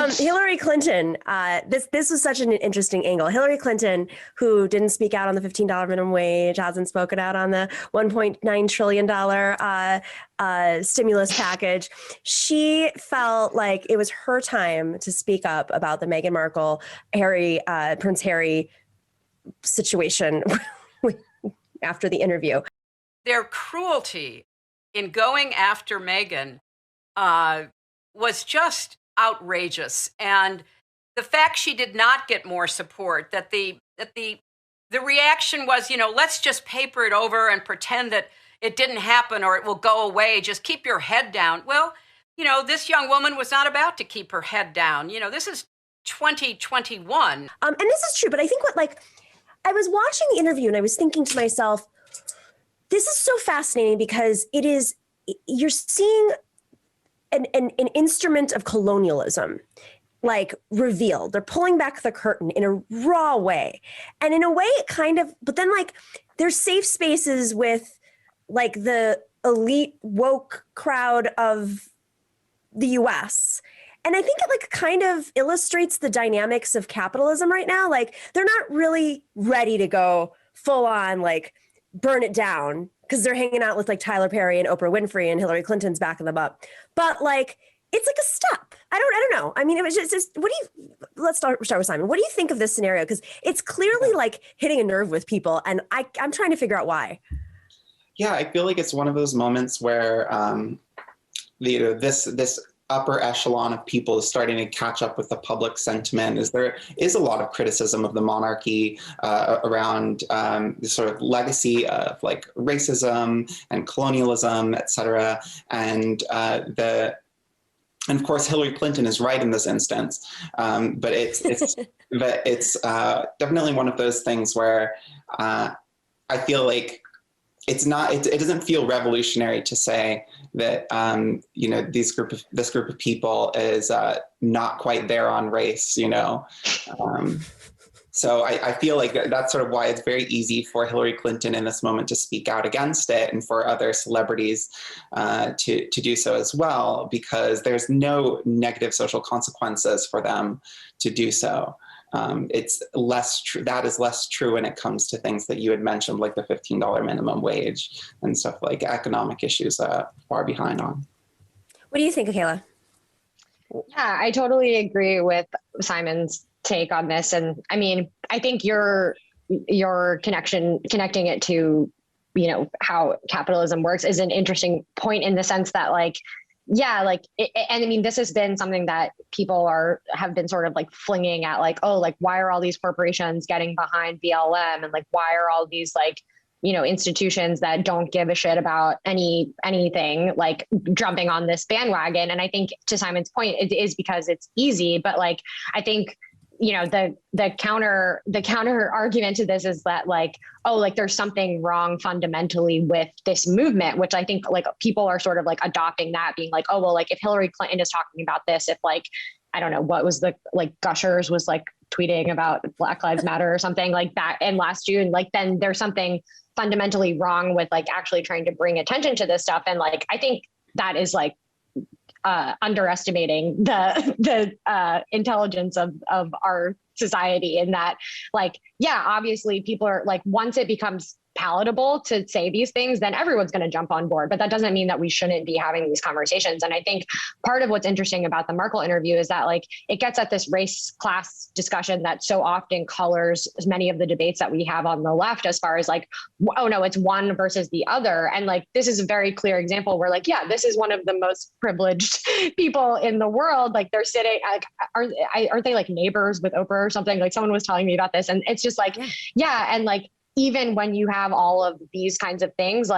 Hillary Clinton, this was such an interesting angle. Hillary Clinton, who didn't speak out on the $15 minimum wage, hasn't spoken out on the $1.9 trillion stimulus package. She felt like it was her time to speak up about the Meghan Markle, Prince Harry situation after the interview. Their cruelty in going after Meghan was just outrageous, and the fact she did not get more support, that the reaction was, let's just paper it over and pretend that it didn't happen or it will go away. Just keep your head down. Well, this young woman was not about to keep her head down. This is 2021. And this is true, but I think I was watching the interview and I was thinking to myself, this is so fascinating because you're seeing an instrument of colonialism revealed. They're pulling back the curtain in a raw way. And in a way it but then there's safe spaces with the elite woke crowd of the US. And I think it kind of illustrates the dynamics of capitalism right now. They're not really ready to go full on burn it down because they're hanging out with Tyler Perry and Oprah Winfrey and Hillary Clinton's backing them up. But it's a step. I don't know. I mean, it was just let's start with Simon. What do you think of this scenario? Because it's clearly hitting a nerve with people, and I'm trying to figure out why. Yeah, I feel like it's one of those moments where this upper echelon of people is starting to catch up with the public sentiment. There is a lot of criticism of the monarchy around the sort of legacy of racism and colonialism, et cetera. And of course, Hillary Clinton is right in this instance, but it's definitely one of those things where I feel like it's not. It doesn't feel revolutionary to say that this group of people is not quite there on race. So I feel like that's sort of why it's very easy for Hillary Clinton in this moment to speak out against it, and for other celebrities to do so as well, because there's no negative social consequences for them to do so. It's less true. That is less true when it comes to things that you had mentioned, like the $15 minimum wage and stuff like economic issues far behind on. What do you think, Kayla? Yeah, I totally agree with Simon's take on this. And I mean, I think your connecting it to, how capitalism works is an interesting point in the sense that and I mean, this has been something that people have been sort of flinging at why are all these corporations getting behind BLM? And why are all these institutions that don't give a shit about anything jumping on this bandwagon? And I think to Simon's point, it is because it's easy, but I think the counter argument to this is that there's something wrong fundamentally with this movement, which I think people are sort of adopting that, being if Hillary Clinton is talking about this, if I don't know, what was the Gushers was tweeting about Black Lives Matter or something like that in last June, then there's something fundamentally wrong with actually trying to bring attention to this stuff. And I think that is underestimating the intelligence of our society, in that obviously people are once it becomes palatable to say these things, then everyone's going to jump on board. But that doesn't mean that we shouldn't be having these conversations. And I think part of what's interesting about the Markle interview is that it gets at this race class discussion that so often colors many of the debates that we have on the left, as far as oh no, it's one versus the other. And this is a very clear example where this is one of the most privileged people in the world. They're sitting, aren't they neighbors with Oprah or something? Someone was telling me about this, and it's just yeah. And even when you have all of these kinds of things,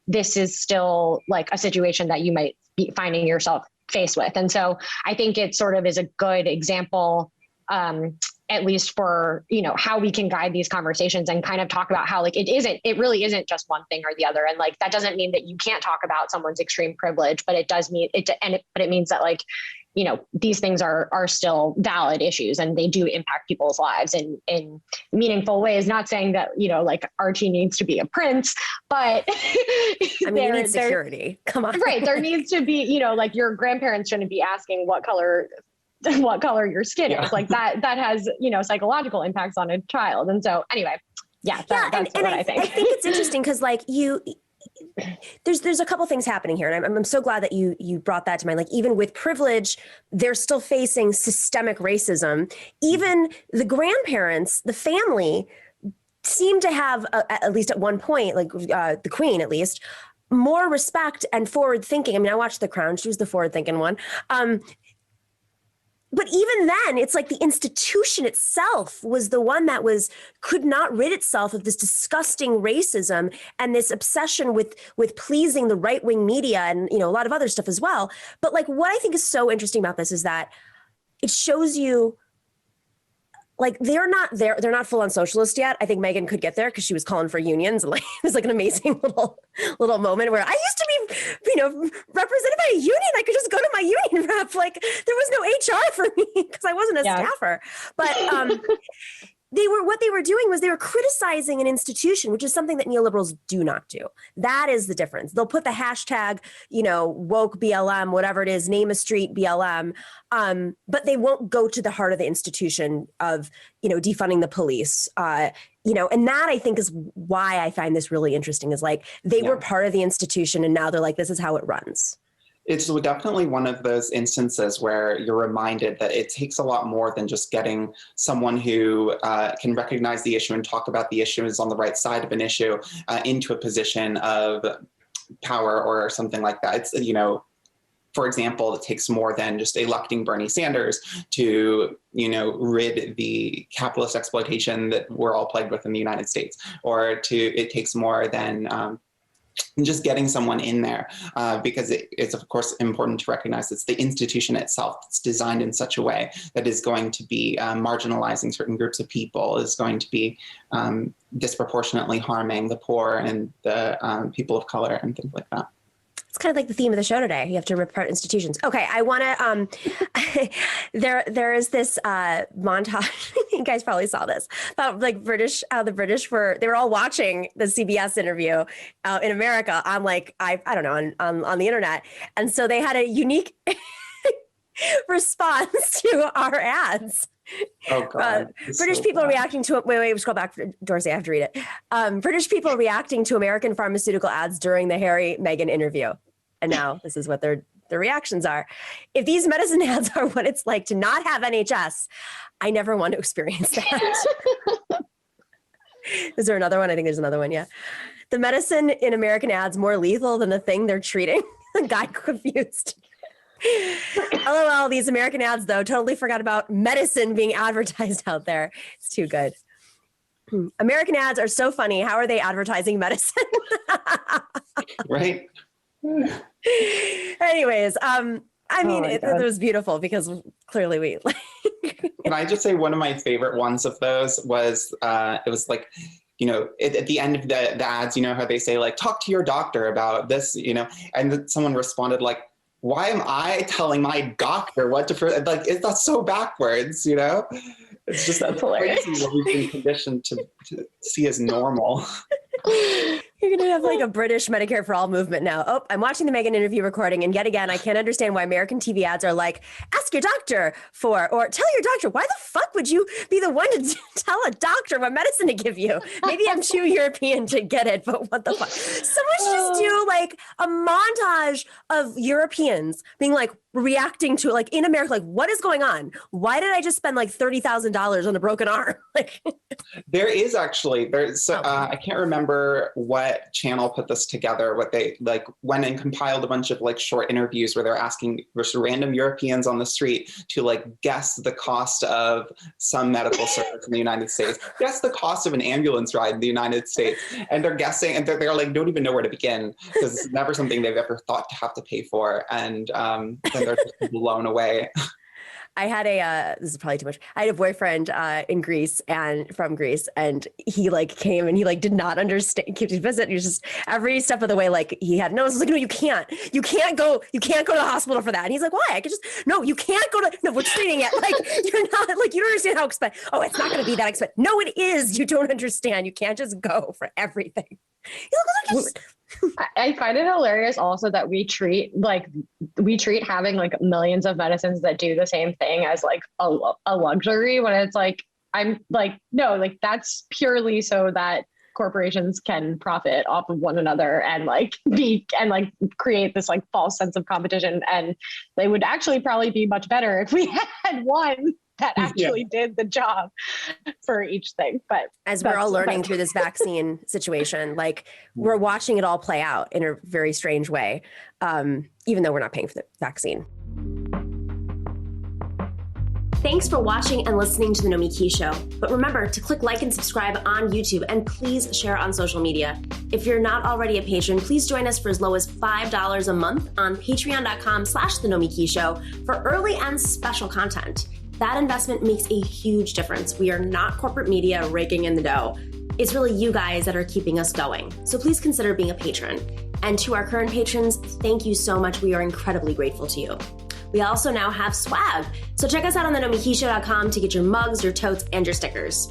this is still a situation that you might be finding yourself faced with. And so I think it sort of is a good example, at least for, how we can guide these conversations and kind of talk about how it really isn't just one thing or the other. And that doesn't mean that you can't talk about someone's extreme privilege, but it does mean but it means that these things are still valid issues, and they do impact people's lives in meaningful ways. Not saying that, Archie needs to be a prince, but I mean, you need security. Come on. Right. There needs to be, your grandparents shouldn't be asking what color what color your skin is. Like that has, psychological impacts on a child. And so anyway, that's what I think. I think it's interesting because like there's a couple things happening here. And I'm so glad that you brought that to mind. Like even with privilege, they're still facing systemic racism. Even the grandparents, the family seem to have, at least at one point, like the Queen at least, more respect and forward thinking. I mean, I watched The Crown. She was the forward thinking one. But even then, it's like the institution itself was the one that could not rid itself of this disgusting racism and this obsession with pleasing the right-wing media and, a lot of other stuff as well. But like, what I think is so interesting about this is that it shows you, like, they're not full on socialist yet. I think Meghan could get there because she was calling for unions. Like, it was like an amazing little moment where I used to be, represented by a union. I could just go to my union rep. Like, there was no HR for me because I wasn't a staffer. But what they were doing was they were criticizing an institution, which is something that neoliberals do not do. That is the difference. They'll put the hashtag, woke BLM, whatever it is, name a street BLM, but they won't go to the heart of the institution of, defunding the police, and that I think is why I find this really interesting is like they were part of the institution and now they're like, this is how it runs. It's definitely one of those instances where you're reminded that it takes a lot more than just getting someone who can recognize the issue and talk about the issue is on the right side of an issue into a position of power or something like that. It's, for example, it takes more than just electing Bernie Sanders to, rid the capitalist exploitation that we're all plagued with in the United States, it takes more than just getting someone in there because it's of course important to recognize it's the institution itself that's designed in such a way that is going to be marginalizing certain groups of people, is going to be disproportionately harming the poor and the people of color and things like that. It's kind of like the theme of the show today. You have to rip apart institutions. Okay, I want to. There is this montage. You guys probably saw this about like the British were all watching the CBS interview in America on like I don't know on the internet, and so they had a unique response to our ads. Oh God! British people reacting to it. Wait, scroll back, Dorsey. I have to read it. British people reacting to American pharmaceutical ads during the Harry-Meghan interview, and now this is what their reactions are. If these medicine ads are what it's like to not have NHS, I never want to experience that. Is there another one? I think there's another one. Yeah, the medicine in American ads more lethal than the thing they're treating. The guy confused. LOL, these American ads, though, totally forgot about medicine being advertised out there. It's too good. American ads are so funny. How are they advertising medicine? Right. Anyways, it was beautiful because clearly we like. Can I just say one of my favorite ones of those was, it was like, at the end of the ads, how they say like, talk to your doctor about this, and then someone responded like, why am I telling my doctor what to, like, that's so backwards, It's just that's crazy what we've been conditioned to see as normal. You're going to have like a British Medicare for All movement now. Oh, I'm watching the Meghan interview recording, and yet again, I can't understand why American TV ads are like, ask your doctor or tell your doctor. Why the fuck would you be the one to tell a doctor what medicine to give you? Maybe I'm too European to get it, but what the fuck? Someone should just do like a montage of Europeans being like, reacting to like in America, like what is going on? Why did I just spend like $30,000 on a broken arm? Like there's I can't remember what channel put this together, what they like went and compiled a bunch of like short interviews where they're asking just random Europeans on the street to like guess the cost of some medical service in the United States, guess the cost of an ambulance ride in the United States. And they're guessing and they're like, don't even know where to begin because it's never something they've ever thought to have to pay for. And then they're just blown away. I had this is probably too much. I had a boyfriend in Greece and from Greece, and he like came and he like did not understand, came to visit. He was just every step of the way, like he had no, I was like, no, you can't go to the hospital for that. And he's like, why? I could just, no, you can't go to, no, we're treating it. Like, you're not, like, you don't understand how expensive. Oh, it's not going to be that expensive. No, it is. You don't understand. You can't just go for everything. He's like, I find it hilarious also that we treat having like millions of medicines that do the same thing as like a luxury, when it's like, I'm like, no, like that's purely so that corporations can profit off of one another and like create this like false sense of competition. And they would actually probably be much better if we had one that actually did the job for each thing. But as we're all learning through this vaccine situation, like we're watching it all play out in a very strange way, even though we're not paying for the vaccine. Thanks for watching and listening to The Nomiki Show. But remember to click like and subscribe on YouTube, and please share on social media. If you're not already a patron, please join us for as low as $5 a month on patreon.com/The Nomiki Show for early and special content. That investment makes a huge difference. We are not corporate media raking in the dough. It's really you guys that are keeping us going. So please consider being a patron. And to our current patrons, thank you so much. We are incredibly grateful to you. We also now have swag. So check us out on thenomikishow.com to get your mugs, your totes, and your stickers.